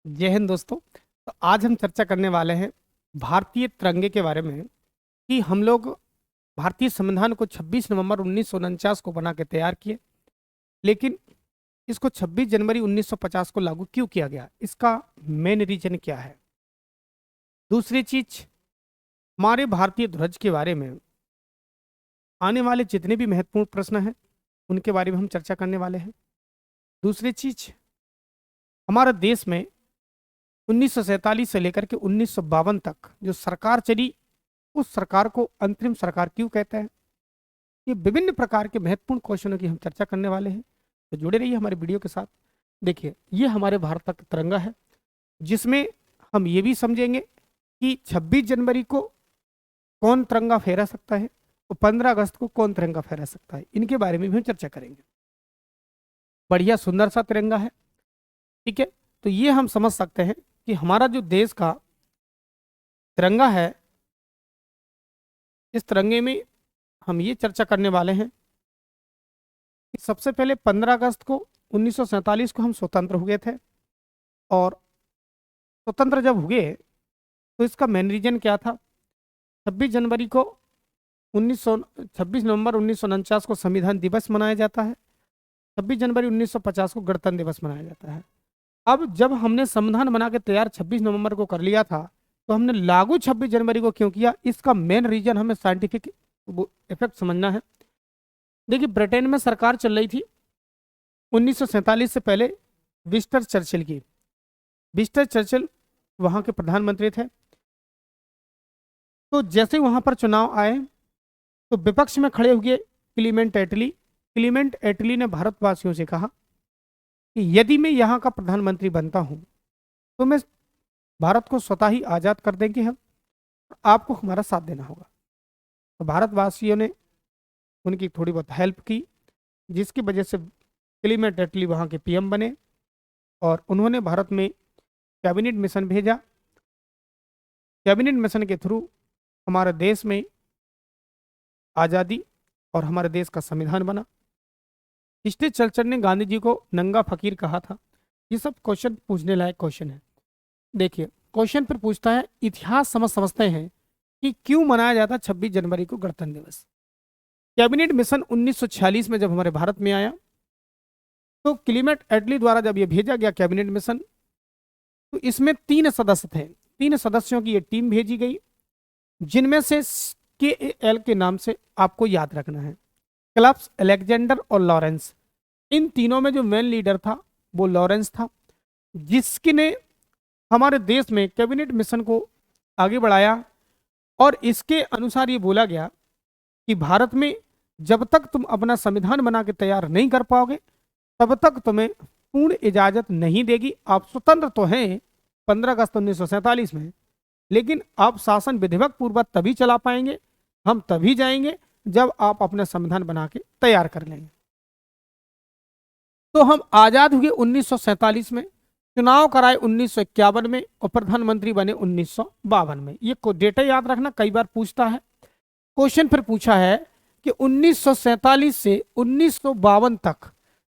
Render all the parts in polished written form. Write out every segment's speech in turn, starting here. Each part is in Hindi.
जय हिंद दोस्तों। तो आज हम चर्चा करने वाले हैं भारतीय तिरंगे के बारे में कि हम लोग भारतीय संविधान को 26 नवंबर 1949 को बना के तैयार किए, लेकिन इसको 26 जनवरी 1950 को लागू क्यों किया गया, इसका मेन रीजन क्या है। दूसरी चीज, हमारे भारतीय ध्वज के बारे में आने वाले जितने भी महत्वपूर्ण प्रश्न हैं उनके बारे में हम चर्चा करने वाले हैं। दूसरी चीज, हमारे देश में 1947 से लेकर के 1952 तक जो सरकार चली, उस सरकार को अंतरिम सरकार क्यों कहते हैं। ये विभिन्न प्रकार के महत्वपूर्ण क्वेश्चनों की हम चर्चा करने वाले हैं, तो जुड़े रहिए हमारे वीडियो के साथ। देखिए, ये हमारे भारत का तिरंगा है, जिसमें हम ये भी समझेंगे कि 26 जनवरी को कौन तिरंगा फहरा सकता है और 15 अगस्त को कौन तिरंगा फहरा सकता है, इनके बारे में भी हम चर्चा करेंगे। बढ़िया सुंदर सा तिरंगा है, ठीक है। तो ये हम समझ सकते हैं कि हमारा जो देश का तिरंगा है, इस तिरंगे में हम ये चर्चा करने वाले हैं कि सबसे पहले 15 अगस्त को 1947 को हम स्वतंत्र हुए थे, और स्वतंत्र जब हुए तो इसका मेन रीजन क्या था। 26 जनवरी को 26 नवंबर 1949 को संविधान दिवस मनाया जाता है। 26 जनवरी 1950 को गणतंत्र दिवस मनाया जाता है। अब जब हमने संविधान बना के तैयार 26 नवंबर को कर लिया था, तो हमने लागू 26 जनवरी को क्यों किया, इसका मेन रीजन हमें साइंटिफिक इफेक्ट समझना है। देखिए, ब्रिटेन में सरकार चल रही थी 1947 से पहले विंस्टन चर्चिल की। विंस्टन चर्चिल वहां के प्रधानमंत्री थे। तो जैसे वहां पर चुनाव आए तो विपक्ष में खड़े हुए क्लीमेंट एटली ने भारतवासियों से कहा कि यदि मैं यहाँ का प्रधानमंत्री बनता हूं तो मैं भारत को स्वतः ही आज़ाद कर देंगे हम, आपको हमारा साथ देना होगा। तो भारतवासियों ने उनकी थोड़ी बहुत हेल्प की, जिसकी वजह से क्लीमेंट एटली वहाँ के पीएम बने और उन्होंने भारत में कैबिनेट मिशन भेजा। कैबिनेट मिशन के थ्रू हमारे देश में आज़ादी और हमारे देश का संविधान बना। विंस्टन चर्चिल ने गांधी जी को नंगा फकीर कहा था। ये सब क्वेश्चन पूछने लायक क्वेश्चन है। देखिए, क्वेश्चन फिर पूछता है, इतिहास समझते हैं कि क्यों मनाया जाता 26 जनवरी को गणतंत्र दिवस। कैबिनेट मिशन 1946 में जब हमारे भारत में आया, तो क्लीमेंट एटली द्वारा जब यह भेजा गया कैबिनेट मिशन, तो इसमें 3 सदस्य थे। 3 सदस्यों की ये टीम भेजी गई, जिनमें से KAL के नाम से आपको याद रखना है, क्लब्स, अलेक्जेंडर और लॉरेंस। इन तीनों में जो मेन लीडर था वो लॉरेंस था, जिसने हमारे देश में कैबिनेट मिशन को आगे बढ़ाया। और इसके अनुसार ये बोला गया कि भारत में जब तक तुम अपना संविधान बना के तैयार नहीं कर पाओगे, तब तक तुम्हें पूर्ण इजाजत नहीं देगी। आप स्वतंत्र तो हैं 15 अगस्त 1947 में, लेकिन आप शासन विधिवत पूर्वक तभी चला पाएंगे, हम तभी जाएंगे जब आप अपना संविधान बना के तैयार कर लेंगे। तो हम आजाद हुए 1947 में, चुनाव कराए 1951 में और प्रधानमंत्री बने 1952 में। ये को डेटा याद रखना, कई बार पूछता है। क्वेश्चन फिर पूछा है कि 1947 से 1952 तक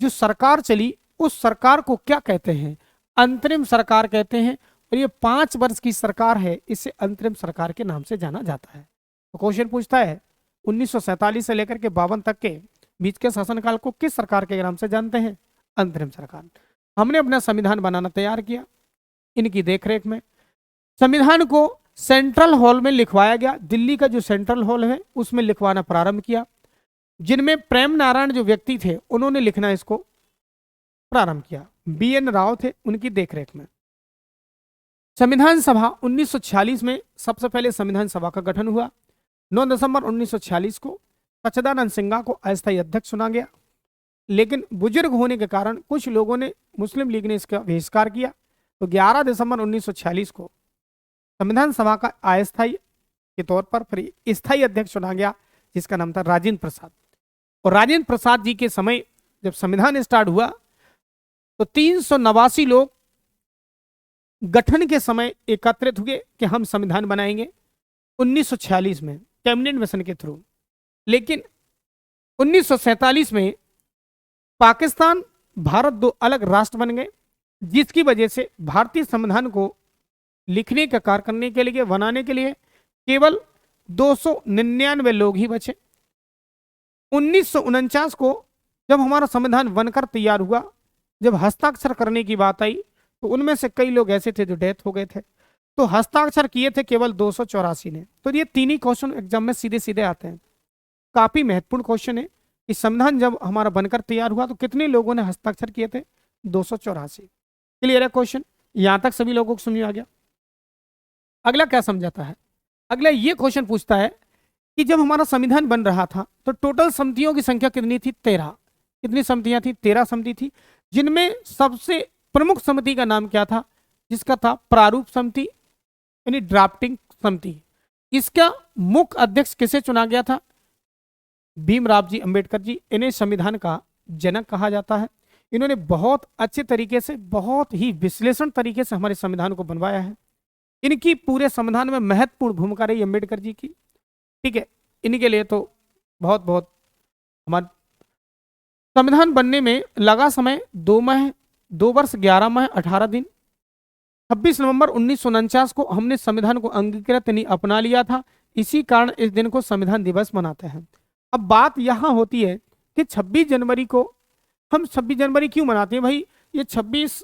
जो सरकार चली, उस सरकार को क्या कहते हैं, अंतरिम सरकार कहते हैं। और ये 5 वर्ष की सरकार है, इसे अंतरिम सरकार के नाम से जाना जाता है। तो क्वेश्चन पूछता है 1947 से लेकर के 52 तक के बीच के शासनकाल को किस सरकार के नाम से जानते हैं, अंतरिम सरकार। हमने अपना संविधान बनाना तैयार किया इनकी देखरेख में। संविधान को सेंट्रल हॉल में लिखवाया गया, दिल्ली का जो सेंट्रल हॉल है उसमें लिखवाना प्रारंभ किया, जिनमें प्रेम नारायण जो व्यक्ति थे उन्होंने लिखना इसको प्रारंभ किया। BN राव थे उनकी देखरेख में। संविधान सभा 1946 में सबसे पहले संविधान सभा का गठन हुआ। 9 दिसंबर 1946 को सच्चिदानंद सिन्हा को अस्थायी अध्यक्ष चुना गया, लेकिन बुजुर्ग होने के कारण कुछ लोगों ने, मुस्लिम लीग ने इसका बहिष्कार किया। तो 11 दिसंबर 1946 को संविधान सभा का अस्थायी के तौर पर फिर स्थायी अध्यक्ष चुना गया, जिसका नाम था राजेंद्र प्रसाद। और राजेंद्र प्रसाद जी के समय जब संविधान स्टार्ट हुआ तो 389 लोग गठन के समय एकत्रित हुए कि हम संविधान बनाएंगे 1946 में कैबिनेट मिशन के थ्रू। लेकिन 1947 में पाकिस्तान, भारत 2 अलग राष्ट्र बन गए, जिसकी वजह से भारतीय संविधान को लिखने का कार्य करने के लिए, बनाने के लिए केवल 299 लोग ही बचे। 1949 को जब हमारा संविधान बनकर तैयार हुआ, जब हस्ताक्षर करने की बात आई, तो उनमें से कई लोग ऐसे थे जो डेथ हो गए थे, तो हस्ताक्षर किए थे केवल 284 ने। तो ये तीन ही क्वेश्चन एग्जाम में सीधे सीधे आते हैं। काफी महत्वपूर्ण क्वेश्चन है कि संविधान जब हमारा बनकर तैयार हुआ तो कितने लोगों ने हस्ताक्षर किए थे? 284। क्लियर है क्वेश्चन? यहां तक सभी लोगों को समझ आ गया। अगला क्या समझाता है? अगला ये क्वेश्चन पूछता है कि जब हमारा संविधान बन रहा था तो टोटल समितियों की संख्या कितनी थी? 13। कितनी समितियां थी? 13 समिति थी, जिनमें सबसे प्रमुख समिति का नाम क्या था? जिसका था प्रारूप समिति, यानी ड्राफ्टिंग समिति। इसका मुख्य अध्यक्ष किसे चुना गया था? भीमराव जी अंबेडकर जी। इन्हें संविधान का जनक कहा जाता है। इन्होंने बहुत अच्छे तरीके से, बहुत ही विश्लेषण तरीके से हमारे संविधान को बनवाया है। इनकी पूरे संविधान में महत्वपूर्ण भूमिका रही अंबेडकर जी की। ठीक है, इनके लिए तो बहुत बहुत हमारे संविधान बनने में लगा समय 2 वर्ष 11 माह 18 दिन। 26 नवंबर 1949 को हमने संविधान को अंगीकृत नहीं अपना लिया था। इसी कारण इस दिन को संविधान दिवस मनाते हैं। अब बात यहां होती है कि 26 जनवरी को हम 26 जनवरी क्यों मनाते हैं भाई? ये 26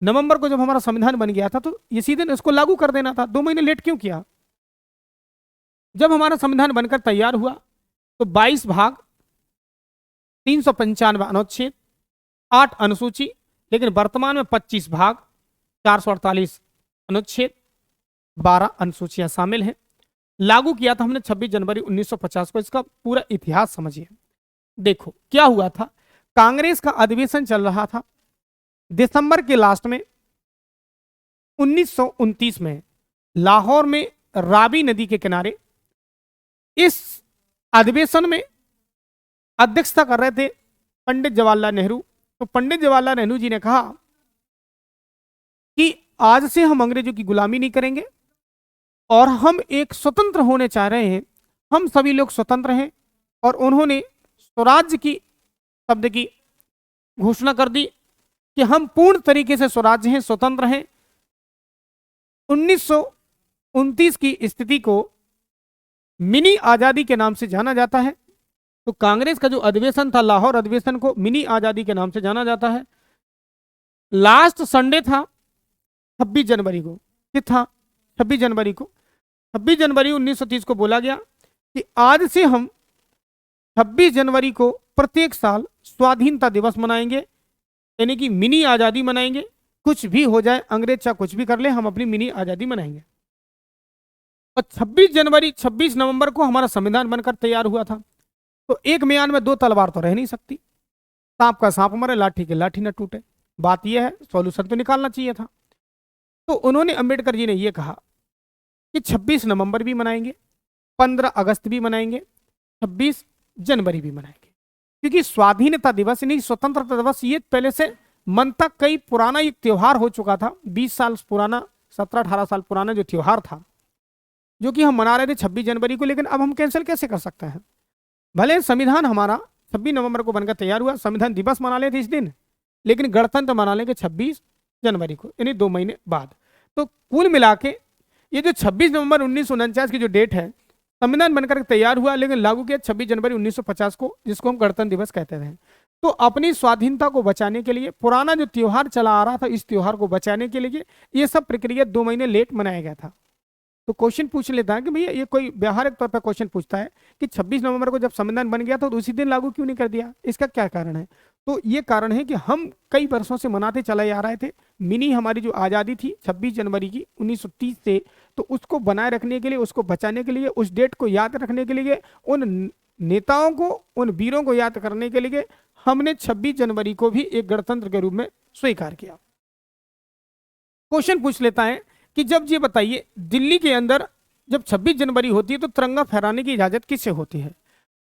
नवंबर को जब हमारा संविधान बन गया था तो इसी दिन इसको लागू कर देना था। 2 महीने लेट क्यों किया? जब हमारा संविधान बनकर तैयार हुआ तो 22 भाग, 395 अनुच्छेद, 8 अनुसूची, लेकिन वर्तमान में 25 भाग, 448 अनुच्छेद, 12 अनुसूचियां शामिल हैं। लागू किया था हमने 26 जनवरी 1950 को। इसका पूरा इतिहास समझिए। देखो क्या हुआ था। कांग्रेस का अधिवेशन चल रहा था दिसंबर के लास्ट में। 1929 में लाहौर में रावी नदी के किनारे इस अधिवेशन में अध्यक्षता कर रहे थे पंडित जवाहरलाल नेहरू। तो पंडित जवाहरलाल नेहरू जी ने कहा कि आज से हम अंग्रेजों की गुलामी नहीं करेंगे और हम एक स्वतंत्र होने चाह रहे हैं। हम सभी लोग स्वतंत्र हैं। और उन्होंने स्वराज्य की शब्द की घोषणा कर दी कि हम पूर्ण तरीके से स्वराज्य हैं, स्वतंत्र हैं। 1929 की स्थिति को मिनी आजादी के नाम से जाना जाता है। तो कांग्रेस का जो अधिवेशन था, लाहौर अधिवेशन को मिनी आजादी के नाम से जाना जाता है। लास्ट संडे था 26 जनवरी को। कित था? 26 जनवरी को। 26 जनवरी 1930 को बोला गया कि आज से हम 26 जनवरी को प्रत्येक साल स्वाधीनता दिवस मनाएंगे, यानी कि मिनी आजादी मनाएंगे। कुछ भी हो जाए, अंग्रेज चाहे कुछ भी कर ले, हम अपनी मिनी आजादी मनाएंगे। और 26 नवंबर को हमारा संविधान बनकर तैयार हुआ था। तो एक म्यान में 2 तलवार तो रह नहीं सकती। सांप का सांप मरे, लाठी की लाठी न टूटे। बात यह है, सॉल्यूशन तो निकालना चाहिए था। तो उन्होंने, अंबेडकर जी ने यह कहा कि 26 नवंबर भी मनाएंगे, 15 अगस्त भी मनाएंगे, 26 जनवरी भी मनाएंगे। क्योंकि स्वाधीनता दिवस यानी स्वतंत्रता दिवस ये पहले से मन तक कई पुराना एक त्योहार हो चुका था। 20 साल पुराना, 17-18 साल पुराना जो त्योहार था, जो कि हम मना रहे थे 26 जनवरी को। लेकिन अब हम कैंसिल कैसे कर सकते हैं? भले संविधान हमारा 26 नवंबर को बनकर तैयार हुआ, संविधान दिवस मना लेते इस दिन, लेकिन गणतंत्र मना लेंगे 26 जनवरी को, यानी 2 महीने बाद। तो कुल मिला के ये जो 26 नवंबर 1949 की जो डेट है, संविधान बनकर तैयार हुआ लेकिन लागू किया 26 जनवरी 1950 को, जिसको हम गणतंत्र दिवस कहते थे। तो अपनी स्वाधीनता को बचाने के लिए, पुराना जो त्योहार चला आ रहा था, इस त्योहार को बचाने के लिए ये सब प्रक्रिया 2 महीने लेट मनाया गया था। तो क्वेश्चन पूछ लेता है कि भैया ये कोई व्यावहारिक तौर पर क्वेश्चन पूछता है कि 26 नवंबर को जब संविधान बन गया तो उसी दिन लागू क्यों नहीं कर दिया? इसका क्या कारण है? तो ये कारण है कि हम कई वर्षों से मनाते चले आ रहे थे। मिनी हमारी जो आज़ादी थी 26 जनवरी की 1930 से, तो उसको बनाए रखने के लिए, उसको बचाने के लिए, उस डेट को याद रखने के लिए, उन नेताओं को, उन वीरों को याद करने के लिए हमने 26 जनवरी को भी एक गणतंत्र के रूप में स्वीकार किया। क्वेश्चन पूछ लेता है कि जब ये बताइए, दिल्ली के अंदर जब 26 जनवरी होती है तो तिरंगा फहराने की इजाजत किससे होती है?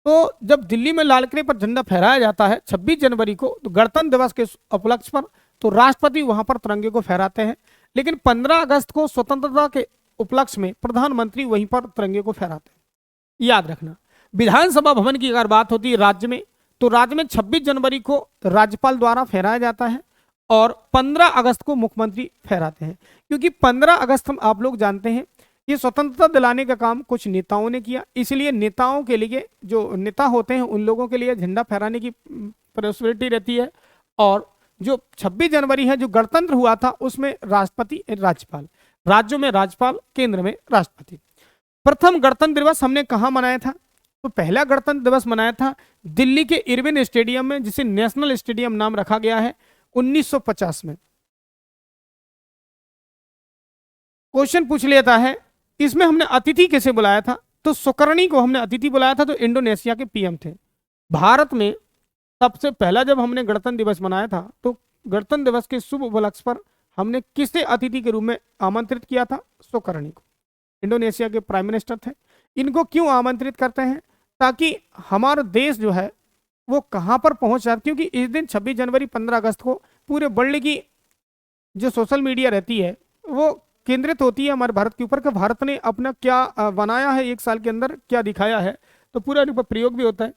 तो जब दिल्ली में लाल किले पर झंडा फहराया जाता है 26 जनवरी को, तो गणतंत्र दिवस के उपलक्ष्य पर, तो राष्ट्रपति वहां पर तिरंगे को फहराते हैं। लेकिन 15 अगस्त को स्वतंत्रता के उपलक्ष्य में प्रधानमंत्री वहीं पर तिरंगे को फहराते हैं। याद रखना, विधानसभा भवन की अगर बात होती है राज्य में, तो राज्य में 26 जनवरी को राज्यपाल द्वारा फहराया जाता है और 15 अगस्त को मुख्यमंत्री ठहराते हैं। क्योंकि 15 अगस्त हम आप लोग जानते हैं ये स्वतंत्रता दिलाने का काम कुछ नेताओं ने किया, इसलिए नेताओं के लिए, जो नेता होते हैं उन लोगों के लिए झंडा फहराने की पॉसिबिलिटी रहती है। और जो 26 जनवरी है जो गणतंत्र हुआ था उसमें राष्ट्रपति राज्यपाल, राज्यों में राज्यपाल, केंद्र में राष्ट्रपति। प्रथम गणतंत्र दिवस हमने कहाँ मनाया था? तो पहला गणतंत्र दिवस मनाया था दिल्ली के इरविन स्टेडियम में, जिसे नेशनल स्टेडियम नाम रखा गया है, 1950 में। क्वेश्चन पूछ लेता है इसमें हमने अतिथि किसे बुलाया था? तो सुकर्णी को हमने अतिथि बुलाया था, तो इंडोनेशिया के पीएम थे। भारत में सबसे पहला जब हमने गणतंत्र दिवस मनाया था तो गणतंत्र दिवस के शुभ उपलक्ष्य पर हमने किसे अतिथि के रूप में आमंत्रित किया था? सुकर्णी को। इंडोनेशिया के प्राइम मिनिस्टर थे। इनको क्यों आमंत्रित करते हैं? ताकि हमारा देश जो है वो कहां पर पहुंच रहा है, क्योंकि इस दिन 26 जनवरी 15 अगस्त को पूरे वर्ल्ड की जो सोशल मीडिया रहती है वो केंद्रित होती है हमारे भारत के ऊपर कि भारत ने अपना क्या बनाया है, एक साल के अंदर क्या दिखाया है, तो पूरा प्रयोग भी होता है।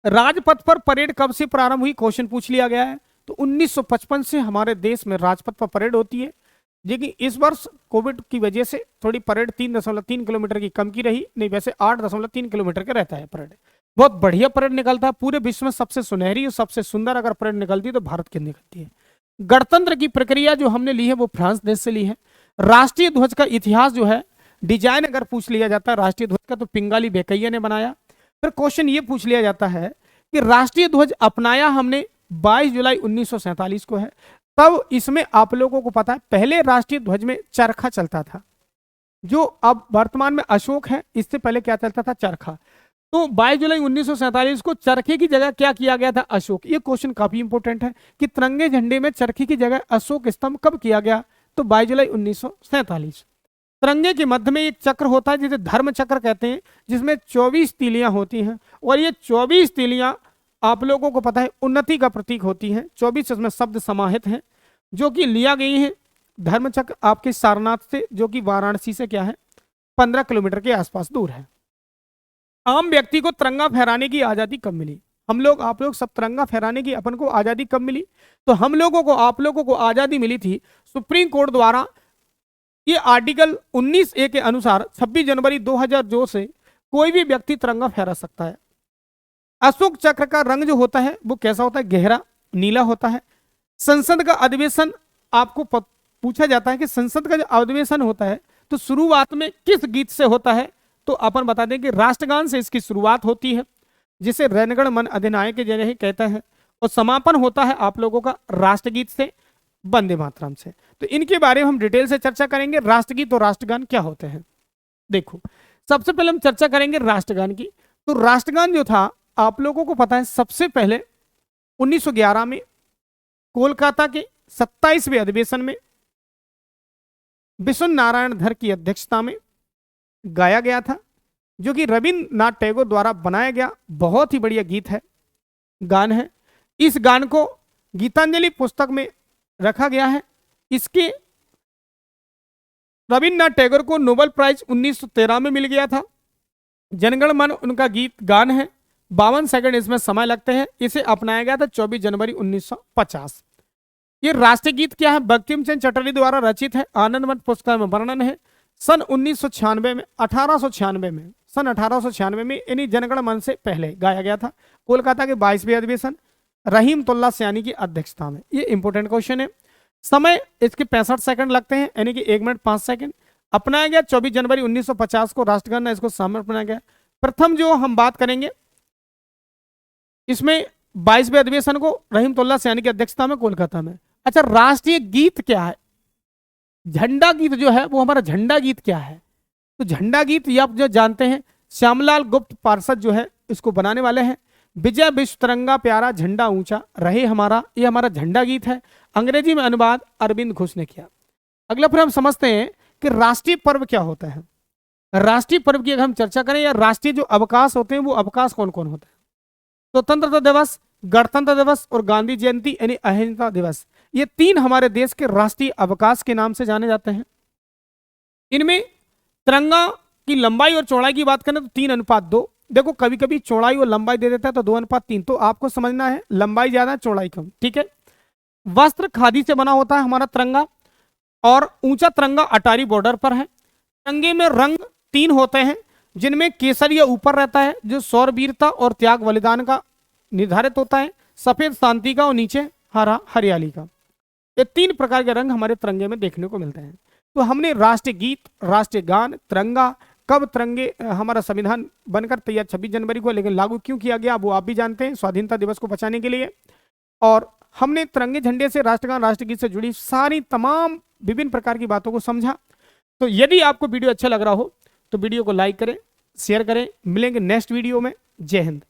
राजपथ पर परेड कब से प्रारंभ हुई? क्वेश्चन पूछ लिया गया है। तो 1955 से हमारे देश में राजपथ पर परेड होती है। लेकिन इस वर्ष कोविड की वजह से थोड़ी परेड 3.3 किलोमीटर की कम की रही, नहीं वैसे 8.3 किलोमीटर का रहता है परेड। बहुत बढ़िया परेड निकलता है, पूरे विश्व में सबसे सुनहरी और सबसे सुंदर अगर परेड निकलती है तो भारत की निकलती है। गणतंत्र की प्रक्रिया जो हमने ली है वो फ्रांस देश से ली है। राष्ट्रीय ध्वज का इतिहास जो है, डिजाइन अगर पूछ लिया जाता है राष्ट्रीय ध्वज का, तो पिंगाली वेंकैया ने बनाया। फिर क्वेश्चन ये पूछ लिया जाता है कि राष्ट्रीय ध्वज अपनाया हमने 22 जुलाई 1947 को है। तब इसमें आप लोगों को पता है पहले राष्ट्रीय ध्वज में चरखा चलता था, जो अब वर्तमान में अशोक है, इससे पहले क्या चलता था? चरखा। तो 22 जुलाई 1947 को चरखे की जगह क्या किया गया था? अशोक। ये क्वेश्चन काफी इंपोर्टेंट है कि तिरंगे झंडे में चरखे की जगह अशोक स्तंभ कब किया गया? तो 22 जुलाई 1947। तिरंगे के मध्य में एक चक्र होता है जिसे धर्म चक्र कहते हैं, जिसमें 24 तीलियां होती हैं, और ये 24 तीलियां आप लोगों को पता है उन्नति का प्रतीक होती हैं। 24 इसमें शब्द समाहित हैं जो कि लिया गई है धर्म चक्र आपके सारनाथ से, जो कि वाराणसी से क्या है 15 किलोमीटर के आसपास दूर है। आम व्यक्ति को तिरंगा फहराने की आजादी कब मिली? हम लोग आप लोग सब तिरंगा फहराने की अपन को आजादी कब मिली? तो हम लोगों को आप लोगों को आजादी मिली थी सुप्रीम कोर्ट द्वारा। ये आर्टिकल 19A के अनुसार 26 जनवरी 2002 से कोई भी व्यक्ति तिरंगा फहरा सकता है। अशोक चक्र का रंग जो होता है वो कैसा होता है? गहरा नीला होता है। संसद का अधिवेशन आपको पूछा जाता है कि संसद का जो अधिवेशन होता है तो शुरुआत में किस गीत से होता है? तो अपन बता दें कि राष्ट्रगान से इसकी शुरुआत होती है, जिसे रणगण मन अधिनायक के जरिए कहते हैं, और समापन होता है आप लोगों का राष्ट्रगीत से, वंदे मातरम से। तो इनके बारे में हम डिटेल से चर्चा करेंगे। राष्ट्रगीत और राष्ट्रगान क्या होते हैं? देखो, सबसे पहले हम चर्चा करेंगे राष्ट्रगान की। तो राष्ट्रगान जो था आप लोगों को पता है सबसे पहले 1911 में कोलकाता के 27वें अधिवेशन में विश्वनाथ नारायण धर की अध्यक्षता में गाया गया था, जो कि रविन्द्रनाथ टैगोर द्वारा बनाया गया बहुत ही बढ़िया गीत है, गान है। इस गान को गीतांजलि पुस्तक में रखा गया है। इसके रविन्द्रनाथ टैगोर को नोबेल प्राइज 1913 में मिल गया था। जनगण मन उनका गीत गान है, 52 सेकंड इसमें समय लगते हैं। इसे अपनाया गया था 24 जनवरी 1950। ये राष्ट्रीय गीत क्या है? बंकिम चंद्र चटर्जी द्वारा रचित है, आनंदवन पुस्तक में वर्णन है। सन 1996 में 1896 में यानी जनगण मन से पहले गाया गया था, कोलकाता के 22वें अधिवेशन रहीमतुल्लाह सयानी की अध्यक्षता में। ये इंपोर्टेंट क्वेश्चन है। समय इसके 65 सेकंड लगते हैं, यानी कि 1 मिनट 5 सेकंड। अपनाया गया 24 जनवरी 1950 को, राष्ट्रगान इसको समर्पण गया। प्रथम जो हम बात करेंगे इसमें 22वें अधिवेशन को रहीमतुल्लाह सयानी की अध्यक्षता में कोलकाता में। अच्छा, राष्ट्रीय गीत क्या है? झंडा गीत जो है वो हमारा झंडा गीत क्या है? तो झंडा गीत ये आप जो जानते हैं, श्यामलाल गुप्त पार्षद जो है इसको बनाने वाले हैं। विजय विश्व तिरंगा प्यारा झंडा ऊंचा रहे हमारा, ये हमारा झंडा गीत है। अंग्रेजी में अनुवाद अरविंद घोष ने किया। अगला फिर हम समझते हैं कि राष्ट्रीय पर्व क्या होता है। राष्ट्रीय पर्व की अगर हम चर्चा करें या राष्ट्रीय जो अवकाश होते हैं वो अवकाश कौन कौन होते हैं? स्वतंत्रता दिवस, गणतंत्र दिवस और गांधी जयंती यानी अहिंसा दिवस, ये 3 हमारे देश के राष्ट्रीय अवकाश के नाम से जाने जाते हैं। इनमें तिरंगा की लंबाई और चौड़ाई की बात करें तो 3:2। देखो कभी कभी चौड़ाई और लंबाई दे देता है तो 2:3, तो आपको समझना है लंबाई ज्यादा चौड़ाई कम, ठीक है। वस्त्र खादी से बना होता है हमारा तिरंगा, और ऊंचा तिरंगा अटारी बॉर्डर पर है। तिरंगे में रंग 3 होते हैं, जिनमें केसरिया ऊपर रहता है जो शौरवीरता और त्याग बलिदान का निर्धारित होता है, सफेद शांति का और नीचे हरा हरियाली का। ये 3 प्रकार के रंग हमारे तिरंगे में देखने को मिलते हैं। तो हमने राष्ट्रीय गीत, राष्ट्रीय गान, तिरंगा, कब तिरंगे हमारा संविधान बनकर तैयार 26 जनवरी को, लेकिन लागू क्यों किया गया वो आप भी जानते हैं, स्वाधीनता दिवस को बचाने के लिए। और हमने तिरंगे झंडे से, राष्ट्रगान, राष्ट्रगीत से जुड़ी सारी तमाम विभिन्न प्रकार की बातों को समझा। तो यदि आपको वीडियो अच्छा लग रहा हो तो वीडियो को लाइक करें, शेयर करें। मिलेंगे नेक्स्ट वीडियो में। जय हिंद।